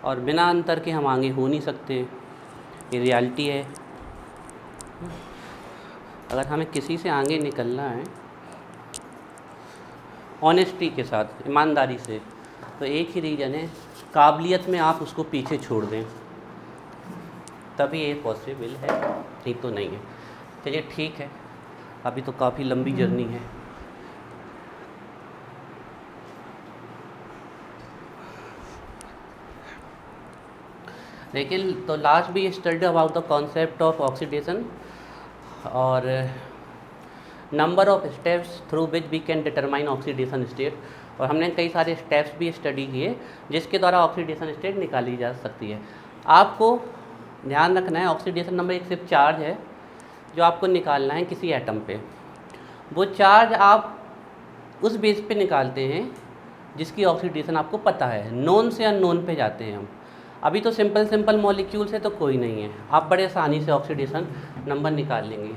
और बिना अंतर के हम आगे हो नहीं सकते, ये रियलिटी है। अगर हमें किसी से आगे निकलना है ऑनेस्टी के साथ, ईमानदारी से, तो एक ही रीज़न है, काबिलियत में आप उसको पीछे छोड़ दें, तभी ये पॉसिबल है, नहीं तो नहीं है। चलिए ठीक है, अभी तो काफ़ी लंबी जर्नी है। लेकिन तो लास्ट भी study about the concept of oxidation और number of steps through which we can determine oxidation state, और हमने कई सारे स्टेप्स भी स्टडी किए जिसके द्वारा ऑक्सीडेशन स्टेट निकाली जा सकती है। आपको ध्यान रखना है, ऑक्सीडेशन नंबर एक सिर्फ चार्ज है जो आपको निकालना है किसी एटम पे। वो चार्ज आप उस बेस पे निकालते हैं जिसकी ऑक्सीडेशन आपको पता है, नोन से अननोन पे जाते हैं हम। अभी तो सिंपल मॉलिक्यूल्स है तो कोई नहीं है, आप बड़े आसानी से ऑक्सीडेशन नंबर निकाल लेंगे।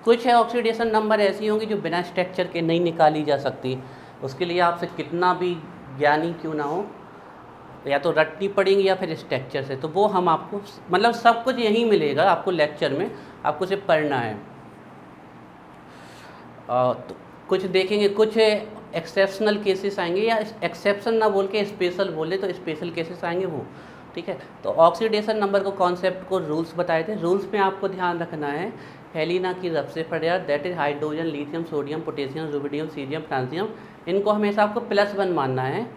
कुछ है ऑक्सीडेशन नंबर ऐसी होंगी जो बिना स्ट्रक्चर के नहीं निकाली जा सकती, उसके लिए आपसे कितना भी ज्ञानी क्यों ना हो, या तो रटनी पड़ेंगी या फिर स्ट्रक्चर से, तो वो हम आपको मतलब सब कुछ यहीं मिलेगा आपको लेक्चर में, आपको सिर्फ पढ़ना है। तो कुछ देखेंगे, कुछ एक्सेप्शनल केसेस आएंगे, या एक्सेप्शन ना बोल के स्पेशल बोले तो स्पेशल केसेस आएंगे वो, ठीक है। तो ऑक्सीडेशन नंबर को कॉन्सेप्ट को रूल्स बताए थे। रूल्स में आपको ध्यान रखना है, हेलिना की रफसेफर्ड that is hydrogen, lithium, sodium, potassium, rubidium, cerium, francium, इनको हमेशा आपको +1 मानना है।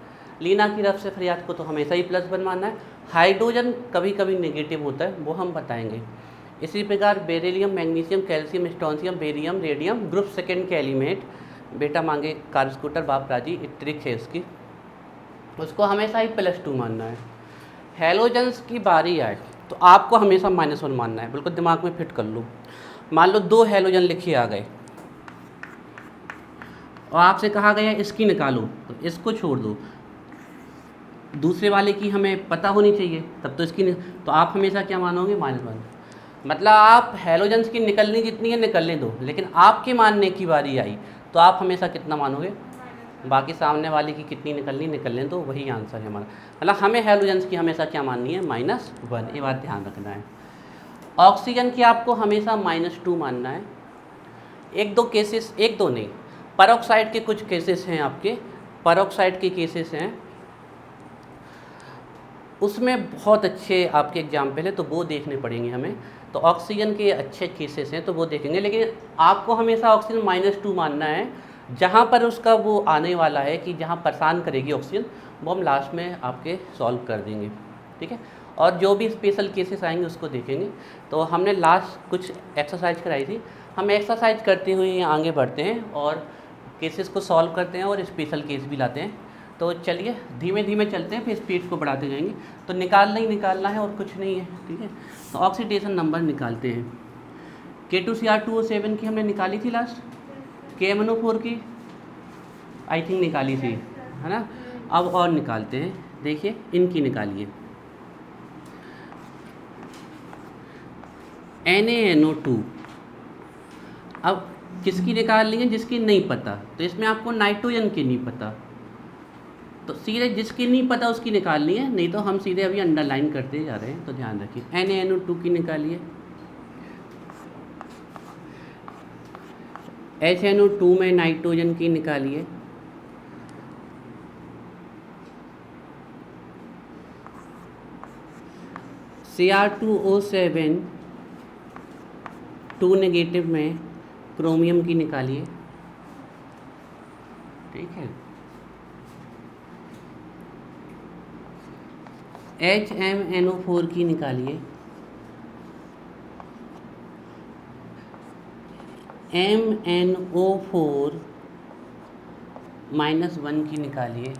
लीना की रफसेफर्ड को तो हमेशा ही +1 मानना है। हाइड्रोजन कभी कभी नेगेटिव होता है, वो हम बताएंगे। इसी प्रकार beryllium, magnesium, calcium, strontium, barium, radium group second के एलिमेंट, बेटा मांगे कार स्कूटर बाप राजी, ट्रिक है इसकी, उसको हमेशा ही +2 मानना है। हैलोजन्स की बारी आए तो आपको हमेशा -1 मानना है, बिल्कुल दिमाग में फिट कर लो। मान लो 2 हैलोजन लिखे आ गए और आपसे कहा गया इसकी निकालो, तो इसको छोड़ दो, दूसरे वाले की हमें पता होनी चाहिए, तब तो इसकी तो आप हमेशा क्या मानोगे, -1। मतलब आप हैलोजन्स की निकलनी जितनी है निकलने दो, लेकिन आपके मानने की बारी आई तो आप हमेशा कितना मानोगे, बाकी सामने वाले की कितनी निकलनी निकलने दो, वही आंसर है हमारा। मतलब हमें हैलोजन्स की हमेशा क्या माननी है, -1, ये बात ध्यान रखना है। ऑक्सीजन की आपको हमेशा -2 मानना है। एक दो केसेस, एक दो नहीं, परऑक्साइड के कुछ केसेस हैं आपके, परऑक्साइड के केसेस हैं, उसमें बहुत अच्छे आपके एग्जाम्पल है, तो वो देखने पड़ेंगे हमें। तो ऑक्सीजन के अच्छे केसेस हैं तो वो देखेंगे, लेकिन आपको हमेशा ऑक्सीजन -2 मानना है। जहाँ पर उसका वो आने वाला है कि जहाँ परेशान करेगी ऑक्सीजन, वो हम लास्ट में आपके सॉल्व कर देंगे, ठीक है। और जो भी स्पेशल केसेस आएंगे उसको देखेंगे। तो हमने लास्ट कुछ एक्सरसाइज कराई थी, हम एक्सरसाइज करते हुए आगे बढ़ते हैं और केसेस को सॉल्व करते हैं और स्पेशल केस भी लाते हैं। तो चलिए धीमे धीमे चलते हैं, फिर स्पीड को बढ़ाते जाएंगे। तो निकालना ही निकालना है और कुछ नहीं है, ठीक है। तो ऑक्सीडेशन नंबर निकालते हैं। K2Cr2O7 की हमने निकाली थी लास्ट, KMnO4 की आई थिंक निकाली थी, है ना। अब और निकालते हैं, देखिए इनकी निकालिए। NaNO2, अब किसकी निकाल ली है, जिसकी नहीं पता, तो इसमें आपको नाइट्रोजन की नहीं पता, तो सीधे जिसकी नहीं पता उसकी निकालनी है, नहीं तो हम सीधे अभी अंडरलाइन करते जा रहे हैं, तो ध्यान रखिए। NaNO2 की निकालिए, HNO2 में नाइट्रोजन की निकालिए, Cr2O7 2 नेगेटिव में क्रोमियम की निकालिए, ठीक है। HMNO4 की निकालिए, MnO4 -1 की निकालिए,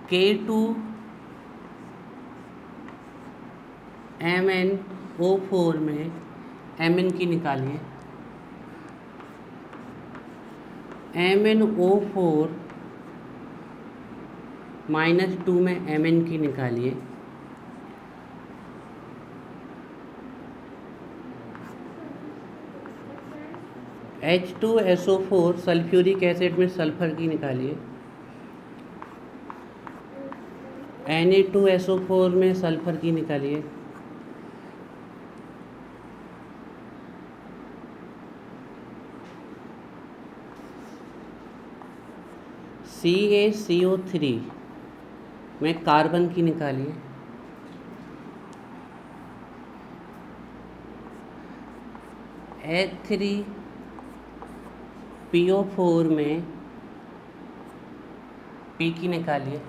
K2MnO4 में Mn की निकालिए, MnO4 -2 में Mn की निकालिए, H2SO4 सल्फ्यूरिक एसिड में सल्फर की निकालिए, Na2SO4 में सल्फर की निकालिए। CaCO3 में कार्बन की निकालिए। H3PO4 में P की निकालिए।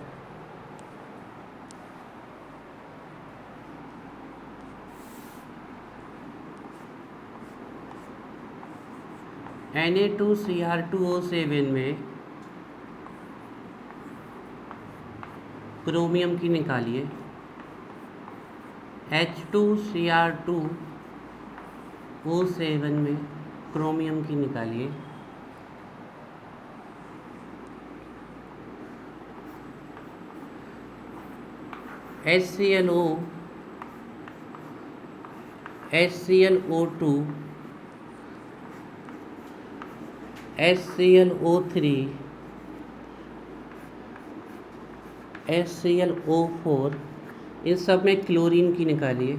Na2Cr2O7 में क्रोमियम की निकालिए। H2Cr2O7 में क्रोमियम की निकालिए। HClO2 HClO3 HClO4 इन सब में क्लोरीन की निकालिए।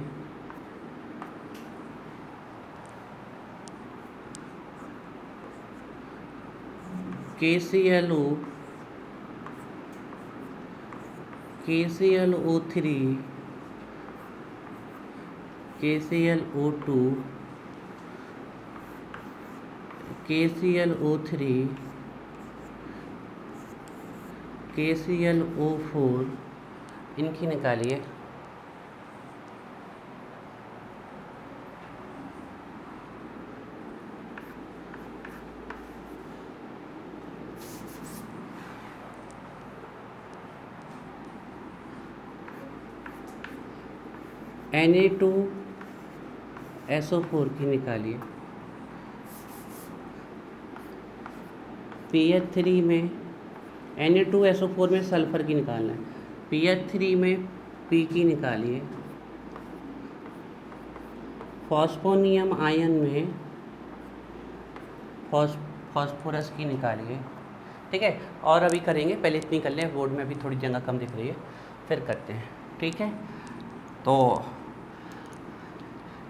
KClO3 KClO2 KClO3 KClO4 इनकी निकालिए। Na2SO4 की निकालिए। PH3 में Na2SO4 में सल्फर की निकालना है। PH3 में P की निकालिए। फॉस्फोनियम आयन में फॉस्फोरस की निकालिए। ठीक है, और अभी करेंगे, पहले इतनी कर लें, बोर्ड में अभी थोड़ी जगह कम दिख रही है, फिर करते हैं। ठीक है, तो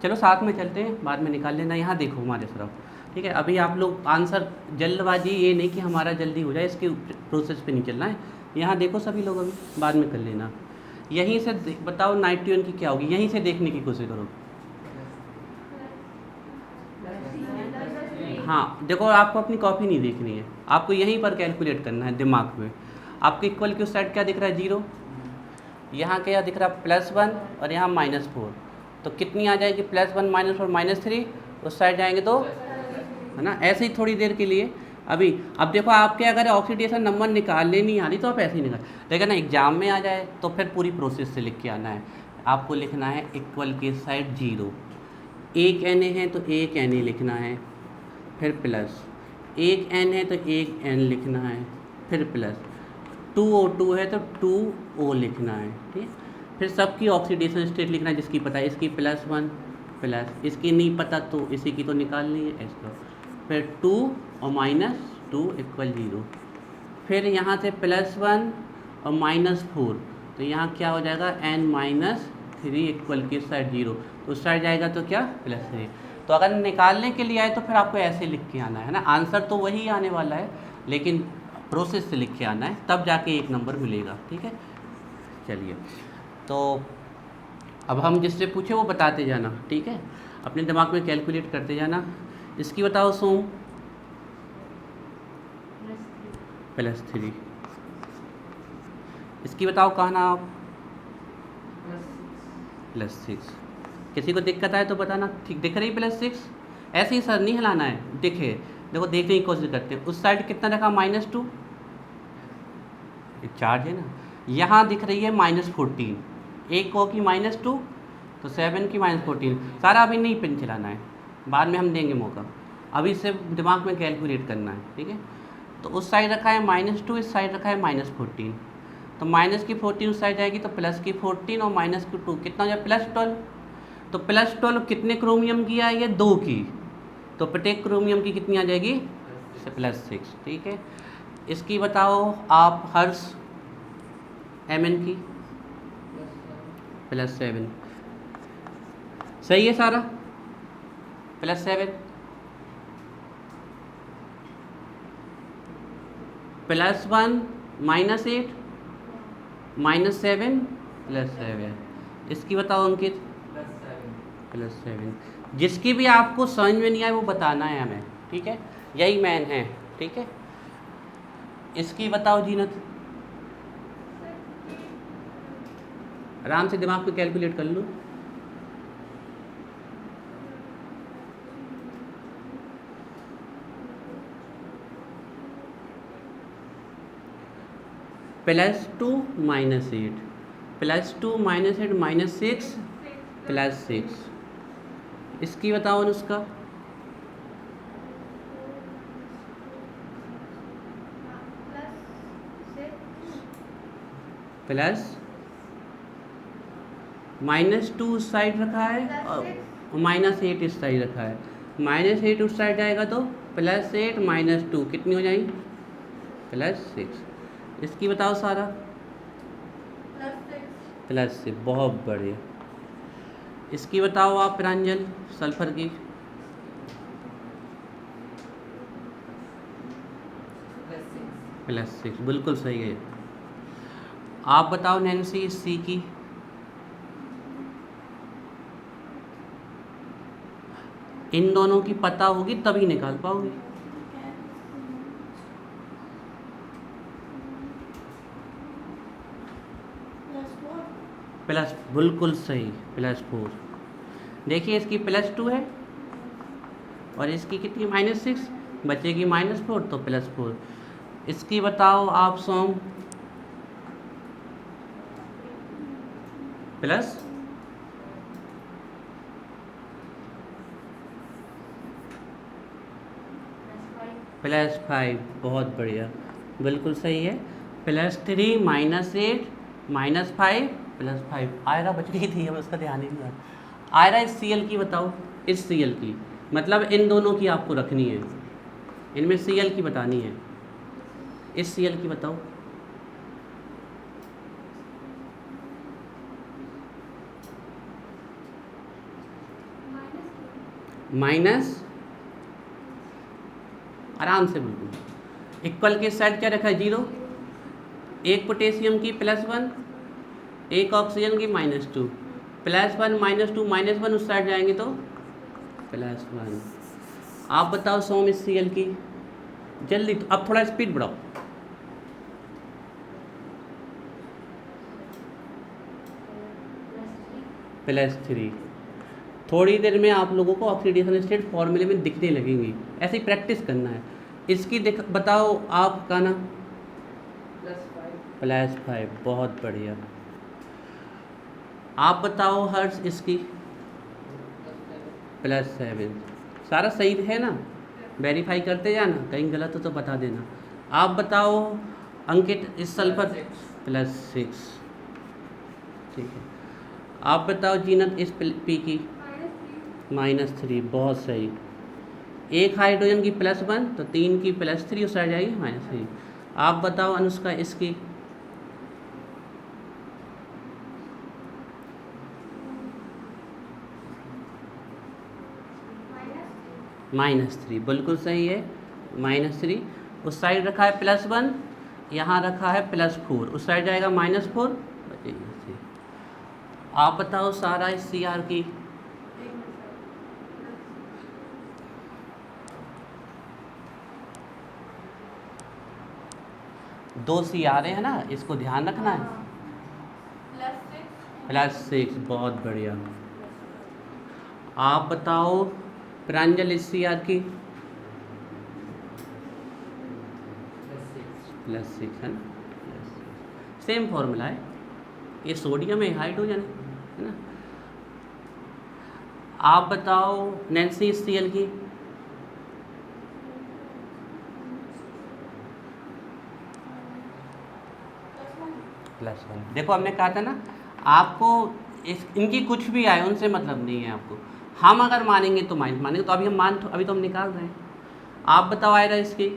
चलो साथ में चलते हैं, बाद में निकाल लेना। यहाँ देखो हमारे तरफ। ठीक है, अभी आप लोग आंसर, जल्दबाजी ये नहीं कि हमारा जल्दी हो जाए, इसके प्रोसेस पे नहीं चलना है। यहाँ देखो सभी लोग, अभी बाद में कर लेना। यहीं से बताओ नाइट्रोजन की क्या होगी, यहीं से देखने की कोशिश करो। हाँ देखो, आपको अपनी कॉपी नहीं देखनी है, आपको यहीं पर कैलकुलेट करना है दिमाग में। आपको इक्वल की उस साइड क्या दिख रहा है, 0। यहाँ क्या दिख रहा है, +1, और यहाँ -4। तो कितनी आ जाएगी, +1 -4 -3, उस साइड जाएंगे तो, है ना। ऐसे ही थोड़ी देर के लिए अभी। अब देखो, आपके अगर ऑक्सीडेशन नंबर निकालने नहीं आ रही तो आप ऐसे ही निकाल, लेकिन ना एग्जाम में आ जाए तो फिर पूरी प्रोसेस से लिख के आना है। आपको लिखना है इक्वल के साइड 0, एक Na है तो एक Na लिखना है, फिर प्लस, एक N है तो एक N लिखना है, फिर प्लस, 2O2 है तो 2O लिखना है। ठीक, फिर सबकी ऑक्सीडेशन स्टेट लिखना है, जिसकी पता है, इसकी +1 प्लस, इसकी नहीं पता तो इसी की तो निकालनी है, इसको, फिर 2 और -2 = 0। फिर यहाँ से +1 और -4, तो यहाँ क्या हो जाएगा, N-3 = के साइड 0, तो उस साइड जाएगा तो क्या, +3। तो अगर निकालने के लिए आए तो फिर आपको ऐसे लिख के आना है ना। आंसर तो वही आने वाला है, लेकिन प्रोसेस से लिख के आना है, तब जाके 1 नंबर मिलेगा। ठीक है, चलिए, तो अब हम जिससे पूछे वो बताते जाना। ठीक है, अपने दिमाग में कैलकुलेट करते जाना। इसकी बताओ सोम, +3। इसकी बताओ कहना आप, +6। किसी को दिक्कत आए तो बताना। ठीक दिख रही, +6। ऐसे ही सर नहीं हिलाना है, दिखे, देखो देखने की कोशिश करते हैं। उस साइड कितना रखा, -2, चार्ज है ना। यहाँ दिख रही है -14, एक को की -2 तो 7 की -14। सारा अभी नहीं पिन चलाना है, बाद में हम देंगे मौका, अभी से दिमाग में कैलकुलेट करना है। ठीक है, तो उस साइड रखा है -2, इस साइड रखा है -14, तो -14 उस साइड जाएगी तो +14 और -2 कितना हो जाए, +12। तो +12 कितने क्रोमियम की आई है, 2 की, तो प्रत्येक क्रोमियम की कितनी आ जाएगी, +6। ठीक है, इसकी बताओ आप हर्ष, Mn की, +7 सही है सारा, +7 +1 -8 -7 +7। इसकी बताओ अंकित, +7। जिसकी भी आपको समझ में नहीं आए वो बताना है हमें, ठीक है, यही मैन है, ठीक है। इसकी बताओ जीनत, आराम से दिमाग में कैलकुलेट कर लो। +2 -8 +2 -8 -6 +6। इसकी बताओ अनुष्का, प्लस -2 उस साइड रखा है और -8 इस साइड रखा है। -8 उस साइड जाएगा तो +8 -2 कितनी हो जाएगी, +6। इसकी बताओ सारा, +6। बहुत बढ़िया। इसकी बताओ आप प्रांजल, सल्फर की, +6 बिल्कुल सही है। आप बताओ नैन्सी सी की, इन दोनों की पता होगी तभी निकाल पाओगे। प्लस, बिल्कुल सही, +4। देखिए इसकी +2 है और इसकी कितनी, -6, बचेगी -4 तो +4। इसकी बताओ आप सोम, प्लस +5, बहुत बढ़िया, बिल्कुल सही है। +3 -8 -5 +5। आयरा बच गई थी, हमें उसका ध्यान ही नहीं रहा। आयरा इस सीएल की बताओ, इस सीएल की, मतलब इन दोनों की आपको रखनी है, इनमें सीएल की बतानी है। इस सीएल की बताओ, माइनस, आराम से बिल्कुल इक्वल के साइड क्या रखा है, 0। एक पोटेशियम की +1, एक ऑक्सीजन की -2, +1 -2 -1 उस साइड जाएंगे तो +1। आप बताओ सोम इस सीएल की, जल्दी, तो अब थोड़ा स्पीड बढ़ाओ। +3। थोड़ी देर में आप लोगों को ऑक्सीडेशन स्टेट फॉर्मूले में दिखने लगेंगी, ऐसे ही प्रैक्टिस करना है। इसकी बताओ आपका ना, +5, बहुत बढ़िया। आप बताओ हर्ष इसकी, +7। सारा सही है ना, वेरीफाई करते जाना, कहीं गलत हो तो बता देना। आप बताओ अंकित इस सल्फर, +6, ठीक है। आप बताओ जीनत इस पी की, -3, बहुत सही। एक हाइड्रोजन की +1 तो 3 की +3 उस आ जाएगी -3। आप बताओ अनुष्का इसकी, -3, बिल्कुल सही है, -3। उस साइड रखा है +1, यहाँ रखा है +4, उस साइड जाएगा -4, बचेगी 3। आप बताओ सारा इस सी आर की, दो सी आ रहे हैं ना, इसको ध्यान रखना है। +6, बहुत बढ़िया। आप बताओ प्रांजल इस सी आर की, +6 है ना, सेम फॉर्मूला है, ये सोडियम है, हाइड्रोजन है ना। आप बताओ नैन्सी इस सीएल की, +1। देखो हमने कहा था ना आपको, इनकी कुछ भी आए उनसे मतलब नहीं है आपको, हम अगर मानेंगे तो माइनस मानेंगे, तो अभी तो हम निकाल रहे हैं। आप बताओ आएगा इसकी,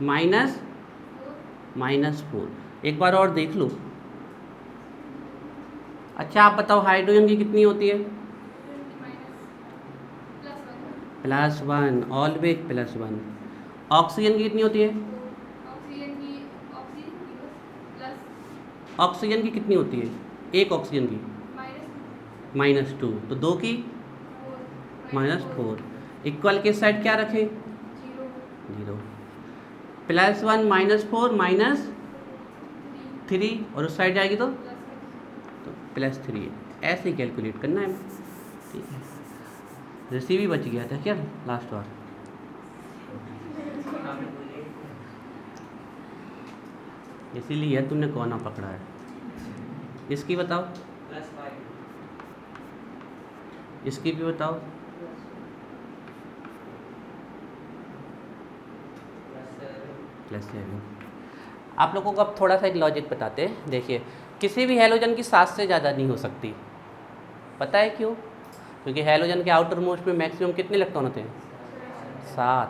-4। एक बार और देख लो, अच्छा आप बताओ हाइड्रोजन की कितनी होती है? +1, ऑलवेज +1। ऑक्सीजन की कितनी होती है? ऑक्सीजन की कितनी होती है? एक ऑक्सीजन की -2, तो 2 की -4। इक्वल के साइड क्या रखें? 0। +1 -4 -3 और उस साइड जाएगी तो +3। ऐसे ही कैलकुलेट करना है, ठीक है। रिसीव ही बच गया था क्या लास्ट बार? इसीलिए तुमने कोना पकड़ा है। इसकी बताओ, इसकी भी बताओ। +7। आप लोगों को अब थोड़ा सा एक लॉजिक बताते हैं। देखिए, किसी भी हैलोजन की 7 से ज़्यादा नहीं हो सकती। पता है क्यों? क्योंकि हैलोजन के आउटर मोस्ट में मैक्सिमम कितने इलेक्ट्रॉन होते हैं? 7।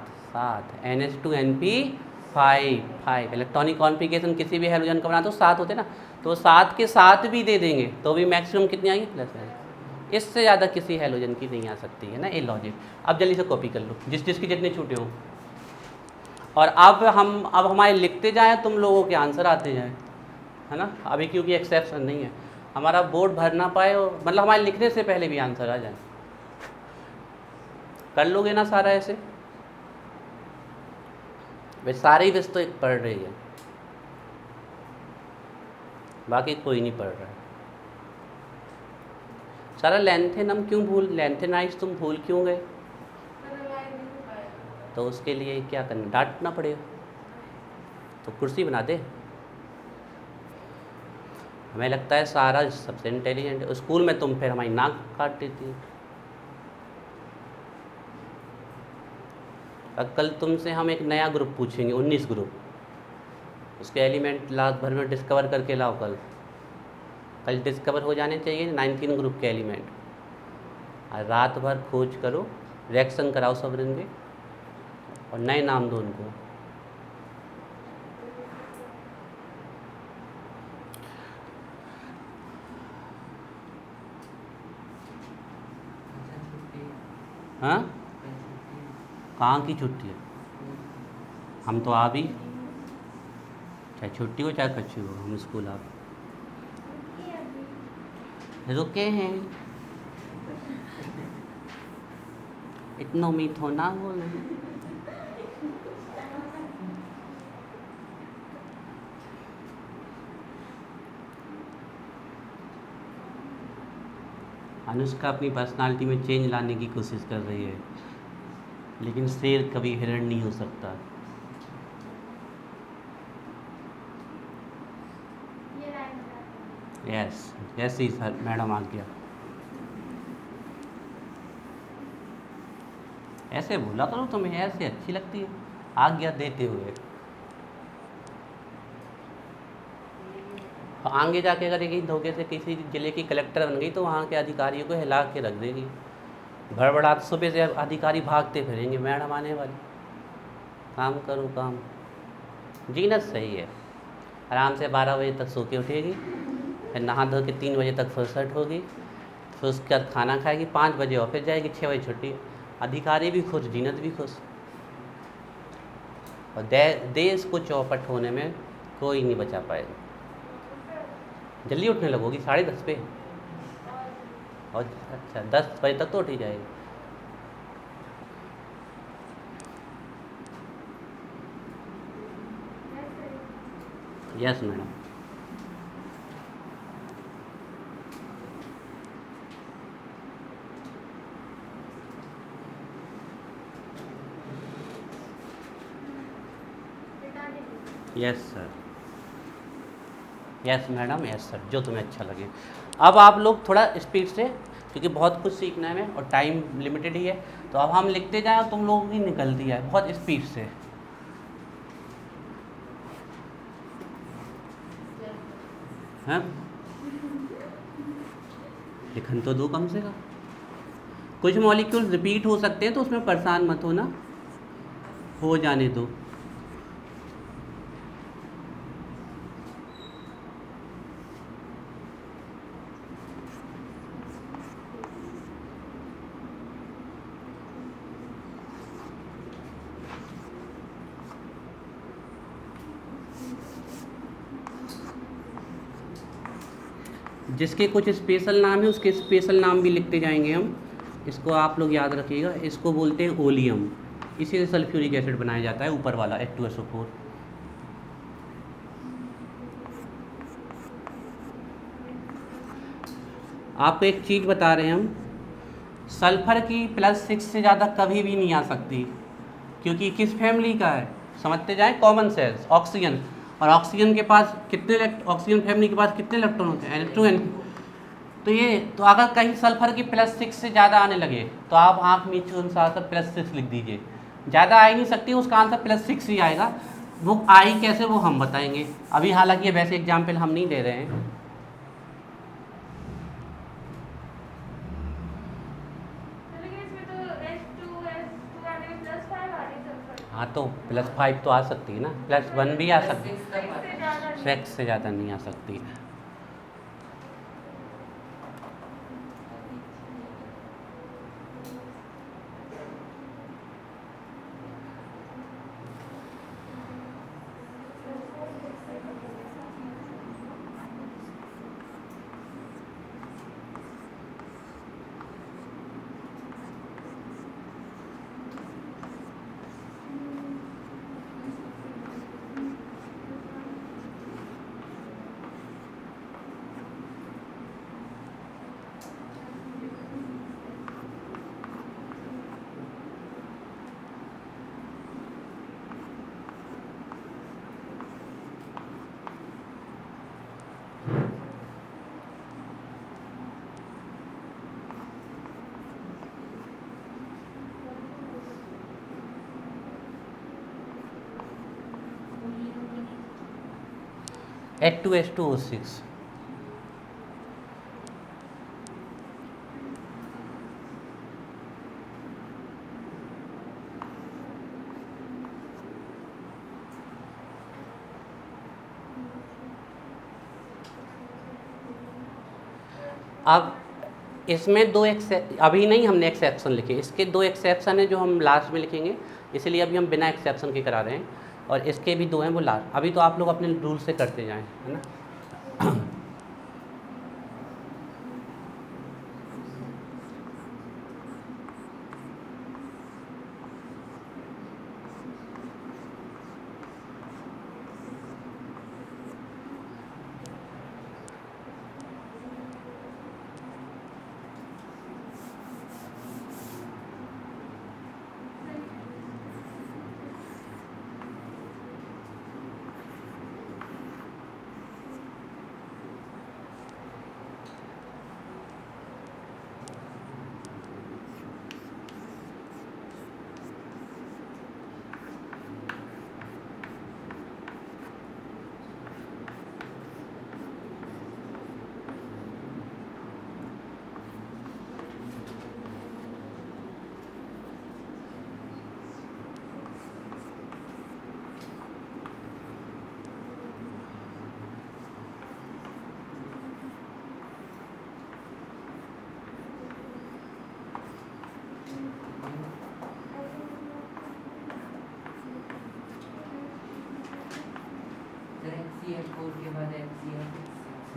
NH2NP5 इलेक्ट्रॉनिक कॉन्फ़िगरेशन किसी भी हैलोजन का बना तो 7 होते ना, तो 7 के 7 भी दे देंगे तो भी मैक्सिमम कितनी आएगी? +7। इससे ज़्यादा किसी हैलोजन की नहीं आ सकती है ना, ये लॉजिक। अब जल्दी से कॉपी कर लो जिसकी जितने छूटे हों। और अब हमारे लिखते जाएँ, तुम लोगों के आंसर आते जाएँ, है ना। अभी क्योंकि एक्सेप्शन नहीं है, हमारा बोर्ड भर ना पाए और मतलब हमारे लिखने से पहले भी आंसर आ जाए। कर लोगे ना सारा ऐसे? वे सारे ही बस तो एक पढ़ रही है, बाकी कोई नहीं पढ़ रहा है। सारा लेंथेनम क्यों लेंथेनाइज तुम भूल क्यों गए? तो उसके लिए क्या करना, डांटना पड़ेगा। तो कुर्सी बना दे। हमें लगता है सारा सबसे इंटेलिजेंट है। स्कूल में तुम फिर हमारी नाक काटती थी। अब कल तुमसे हम एक नया ग्रुप पूछेंगे, 19 ग्रुप। उसके एलिमेंट रात भर में डिस्कवर करके लाओ। कल डिस्कवर हो जाने चाहिए 19 ग्रुप के एलिमेंट। और रात भर खोज करो, रिएक्शन कराओ सब के और नए नाम दो उनको। हाँ, कहाँ की छुट्टी है? हम तो आ भी, चाहे छुट्टी हो चाहे कच्ची हो, हम स्कूल आ रुके हैं। इतना उम्मीद हो ना बोले। अनुष्का अपनी पर्सनालिटी में चेंज लाने की कोशिश कर रही है, लेकिन शेर कभी हिरण नहीं हो सकता। यस, ऐसे ही सर मैडम आ गया। ऐसे बोला करो, तुम्हें ऐसे अच्छी लगती है आज्ञा देते हुए। आगे जाके अगर एक धोखे से किसी ज़िले की कलेक्टर बन गई तो वहाँ के अधिकारियों को हिला के रख देगी। भड़बड़ाहट सुबह से अधिकारी भागते फिरेंगे, मैडम आने वाली। काम करो काम। जीनत सही है, आराम से 12 बजे तक सो के उठेगी, फिर नहा धो के 3 बजे तक फुर्सत होगी, फिर उसके बाद खाना खाएगी, 5 बजे ऑफिस जाएगी, 6 बजे छुट्टी। अधिकारी भी खुश, जीनत भी खुश। और देश को चौपट होने में कोई नहीं बचा पाएगा। जल्दी उठने लगोगी 10:30 पे, और अच्छा 10 बजे तक तो उठ ही जाएगी। Yes madam. Yes sir, yes madam, yes sir, जो तुम्हें अच्छा लगे। अब आप लोग थोड़ा स्पीड से, क्योंकि बहुत कुछ सीखना है हमें और टाइम लिमिटेड ही है, तो अब हम लिखते जाएं, तुम लोगों की निकलती है बहुत स्पीड से। हैं, लिखन तो दो कम से कम। कुछ मॉलिक्यूल रिपीट हो सकते हैं तो उसमें परेशान मत होना, हो जाने दो। जिसके कुछ स्पेशल नाम है उसके स्पेशल नाम भी लिखते जाएंगे हम। इसको आप लोग याद रखिएगा, इसको बोलते हैं ओलियम। इसी से सल्फ्यूरिक एसिड बनाया जाता है, ऊपर वाला H2SO4। आपको एक चीज़ बता रहे हैं हम, सल्फर की +6 से ज़्यादा कभी भी नहीं आ सकती, क्योंकि किस फैमिली का है समझते जाएं, कॉमन सेल्स, ऑक्सीजन। और ऑक्सीजन के पास कितने ऑक्सीजन फैमिली के पास कितने इलेक्ट्रॉन होते हैं, N2N। तो अगर कहीं सल्फर की +6 से ज़्यादा आने लगे तो आप आँख नीचे अनुसार +6 लिख दीजिए। ज़्यादा आ ही नहीं सकती, उसका आंसर +6 ही आएगा। वो आई कैसे वो हम बताएंगे अभी, हालांकि ये वैसे एग्जाम्पल हम नहीं दे रहे हैं। हाँ तो +5 तो आ सकती है ना, +1 भी आ सकती है, 6 से ज़्यादा नहीं आ सकती। H2H2O6। अब इसमें अभी नहीं हमने एक्सेप्शन लिखे, इसके 2 एक्सेप्शन है जो हम लास्ट में लिखेंगे, इसलिए अभी हम बिना एक्सेप्शन के करा रहे हैं। और इसके भी 2 हैं वो लास्ट। अभी तो आप लोग अपने रूल से करते जाएं, है ना।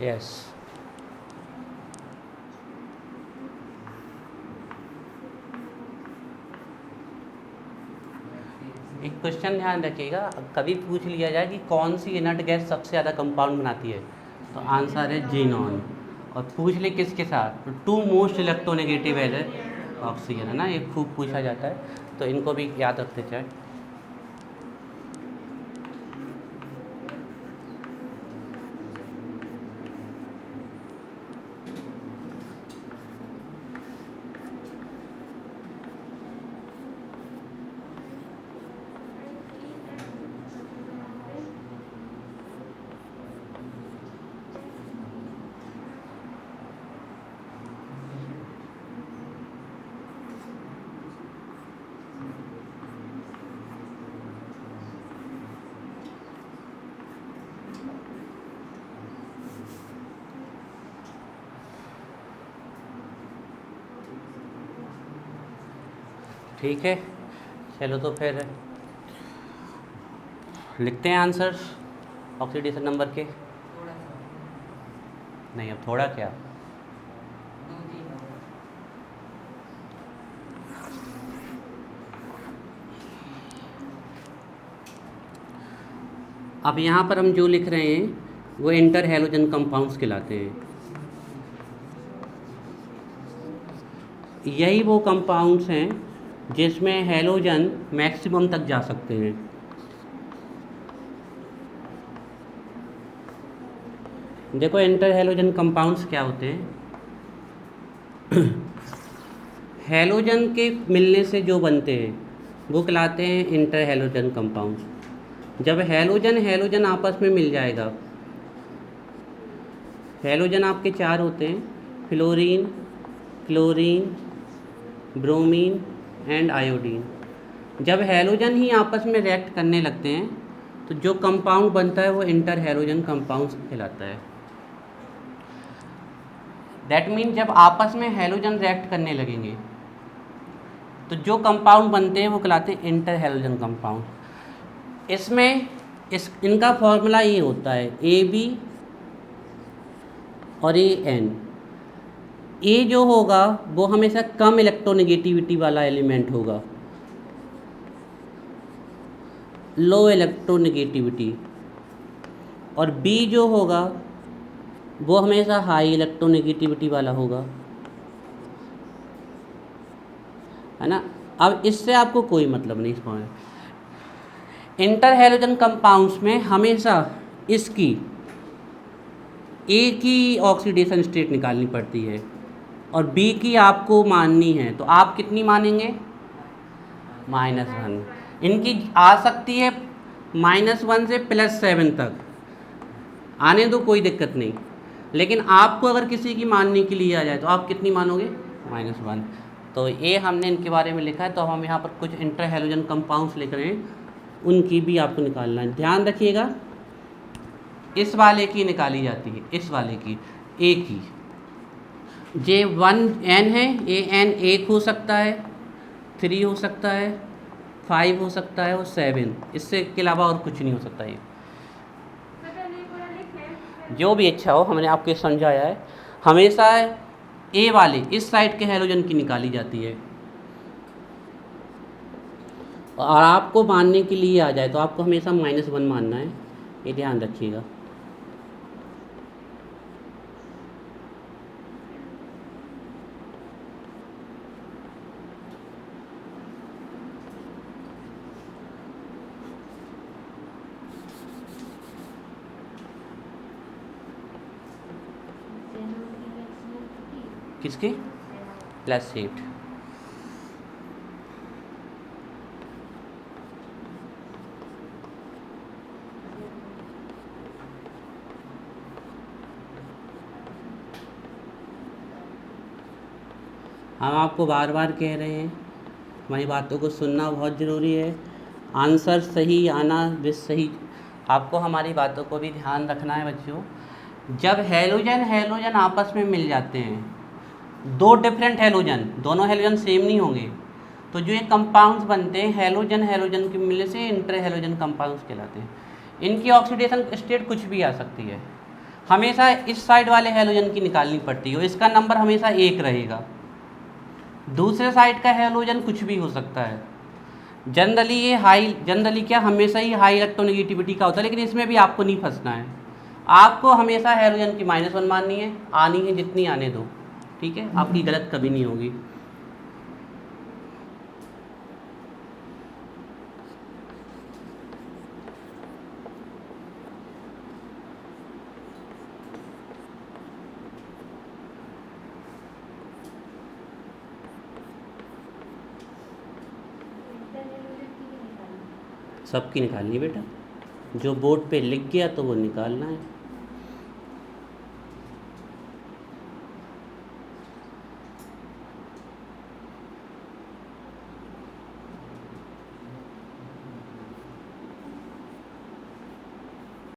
यस। एक क्वेश्चन ध्यान रखिएगा, कभी पूछ लिया जाए कि कौन सी इनर्ट गैस सबसे ज़्यादा कंपाउंड बनाती है, तो आंसर है जीनॉन। और पूछ ले किसके साथ, तो 2 मोस्ट इलेक्ट्रोनेगेटिव है ऑक्सीजन, है ना, ये खूब पूछा जाता है, तो इनको भी याद रखते चाहे। ठीक है, चलो तो फिर लिखते हैं आंसर्स ऑक्सीडेशन नंबर के। नहीं, अब थोड़ा क्या, अब यहाँ पर हम जो लिख रहे हैं वो इंटर हैलोजन कंपाउंड्स कहलाते हैं। यही वो कंपाउंड्स हैं जिसमें हैलोजन मैक्सिमम तक जा सकते हैं। देखो इंटर हैलोजन कंपाउंड्स क्या होते हैं। हैलोजन के मिलने से जो बनते हैं वो कहलाते हैं इंटर हैलोजन कंपाउंड्स। जब हैलोजन हैलोजन आपस में मिल जाएगा, हैलोजन आपके 4 होते हैं, fluorine, chlorine, bromine and iodine. जब हैलोजन ही आपस में रिएक्ट करने लगते हैं तो जो कंपाउंड बनता है वो इंटर हैलोजन कंपाउंड कहलाता है। दैट मीन जब आपस में हैलोजन रिएक्ट करने लगेंगे तो जो कंपाउंड बनते हैं वो कहलाते हैं इंटर हैलोजन कंपाउंड। इसमें इनका फॉर्मूला ये होता है AB और AN। ए जो होगा वो हमेशा कम इलेक्ट्रोनेगेटिविटी वाला एलिमेंट होगा, लो इलेक्ट्रोनेगेटिविटी, और बी जो होगा वो हमेशा हाई इलेक्ट्रोनेगेटिविटी वाला होगा, है ना। अब इससे आपको कोई मतलब नहीं समझ। इंटर हैलोजन कंपाउंड्स में हमेशा इसकी ए की ऑक्सीडेशन स्टेट निकालनी पड़ती है और बी की आपको माननी है, तो आप कितनी मानेंगे? -1। इनकी आ सकती है -1 से +7 तक, आने दो, कोई दिक्कत नहीं। लेकिन आपको अगर किसी की मानने के लिए आ जाए तो आप कितनी मानोगे? -1। तो ये हमने इनके बारे में लिखा है। तो हम यहाँ पर कुछ इंटर हैलोजन कंपाउंड्स लिख रहे हैं, उनकी भी आपको निकालना है। ध्यान रखिएगा, इस वाले की निकाली जाती है, इस वाले की, ए की। J1N है, AN 1 हो सकता है, 3 हो सकता है, 5 हो सकता है और 7। इससे के अलावा और कुछ नहीं हो सकता। ये जो भी अच्छा हो, हमने आपको समझाया है। हमेशा ए वाले इस साइड के हैलोजन की निकाली जाती है, और आपको मानने के लिए आ जाए तो आपको हमेशा -1 मानना है, ये ध्यान रखिएगा। किसके? +8। हम आपको बार बार कह रहे हैं, हमारी बातों को सुनना बहुत ज़रूरी है। आंसर सही आना भी सही, आपको हमारी बातों को भी ध्यान रखना है बच्चों। जब हैलोजन हैलोजन आपस में मिल जाते हैं, 2 डिफरेंट हैलोजन, दोनों हैलोजन सेम नहीं होंगे, तो जो ये कंपाउंड्स बनते हैं हैलोजन हैलोजन के मिलने से इंटर हैलोजन कंपाउंड्स कहलाते हैं। इनकी ऑक्सीडेशन स्टेट कुछ भी आ सकती है, हमेशा इस साइड वाले हैलोजन की निकालनी पड़ती है, इसका नंबर हमेशा 1 रहेगा। दूसरे साइड का हैलोजन कुछ भी हो सकता है। जनरली क्या हमेशा ही हाई इलेक्ट्रोनेगेटिविटी का होता है, लेकिन इसमें भी आपको नहीं फंसना है। आपको हमेशा हैलोजन की -1 माननी है, आनी है जितनी आने दो, ठीक है, आपकी गलत कभी नहीं होगी। सबकी निकालनी बेटा, जो बोर्ड पे लिख गया तो वो निकालना है।